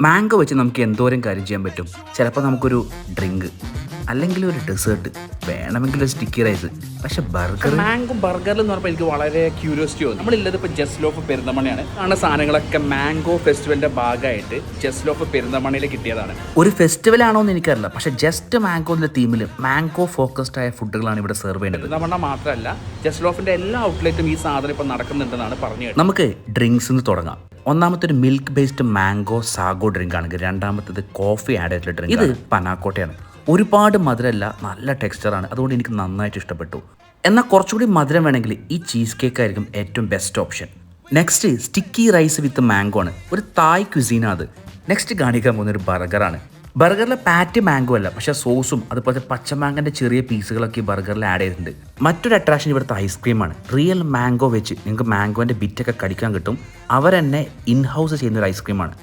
Mango വെച്ച് നമുക്ക് എന്തോരം കാര്യം ചെയ്യാൻ പറ്റും. ചിലപ്പോൾ നമുക്കൊരു ഡ്രിങ്ക്, അല്ലെങ്കിൽ ഒരു ഡെസേർട്ട്, വേണമെങ്കിൽ ഒരു സ്റ്റിക്കി റൈസ്. പക്ഷെ ബർഗർ, മാംഗോ ബർഗറിൽ എന്ന് പറഞ്ഞപ്പോൾ എനിക്ക് വളരെ ക്യൂരിയോസിറ്റി തോന്നി. നമ്മളില്ലത് ഇപ്പോൾ ജസ്റ്റ് ലോഫ് പെരിന്തൽമണ്ണയാണ്. ആണ് സാധനങ്ങളൊക്കെ മാംഗോ ഫെസ്റ്റിവലിന്റെ ഭാഗമായിട്ട് ജസ്റ്റ് ലോഫ് പെരിന്തൽമണ്ണയിൽ കിട്ടിയതാണ്. ഒരു ഫെസ്റ്റിവൽ ആണോ എന്ന് എനിക്കറിയില്ല, പക്ഷെ ജസ്റ്റ് മാംഗോന്റെ തീമിൽ മാംഗോ ഫോക്കസ്ഡ് ആയ ഫുഡുകളാണ് ഇവിടെ സെർവ് ചെയ്യുന്നത്. പെരിന്തൽമണ്ണ മാത്രമല്ല, ജസ്റ്റ് ലോഫിന്റെ എല്ലാ ഔട്ട്ലെറ്റും ഈ സാധനം ഇപ്പോൾ നടക്കുന്നുണ്ടെന്നാണ് പറഞ്ഞു. നമുക്ക് ഡ്രിങ്ക്സ് നിന്ന് തുടങ്ങാം. ഒന്നാമത്തെ ഒരു milk based mango sago drink ആണെങ്കിൽ, രണ്ടാമത്തേത് കോഫി ആഡ് ആയിട്ടുള്ള ഡ്രിങ്ക്. ഇത് പനാക്കോട്ടയാണ്. ഒരുപാട് മധുരമല്ല, നല്ല ടെക്സ്ചറാണ്. അതുകൊണ്ട് എനിക്ക് നന്നായിട്ട് ഇഷ്ടപ്പെട്ടു. എന്നാൽ കുറച്ചുകൂടി മധുരം വേണമെങ്കിൽ ഈ ചീസ് കേക്ക് ആയിരിക്കും ഏറ്റവും best option. Next sticky rice with mango ആണ്. ഒരു തായ് ക്യുസീനാണ് അത്. നെക്സ്റ്റ് കാണിക്കാൻ പോകുന്ന ഒരു ബർഗറാണ്. ബർഗറിലെ പാറ്റി മാംഗോ അല്ല, പക്ഷേ സോസും അതുപോലെ പച്ചമാങ്ങൻ്റെ ചെറിയ പീസുകളൊക്കെ ബർഗറിൽ ആഡ് ചെയ്തിട്ടുണ്ട്. മറ്റൊരു അട്രാക്ഷൻ ഇവിടുത്തെ ഐസ്ക്രീമാണ്. റിയൽ മാംഗോ വെച്ച് നിങ്ങൾക്ക് മാംഗോൻ്റെ ബിറ്റൊക്കെ കടിക്കാൻ കിട്ടും. അവരെന്നെ ഇൻ ഹൗസ് ചെയ്യുന്ന ഒരു ഐസ്ക്രീമാണ്.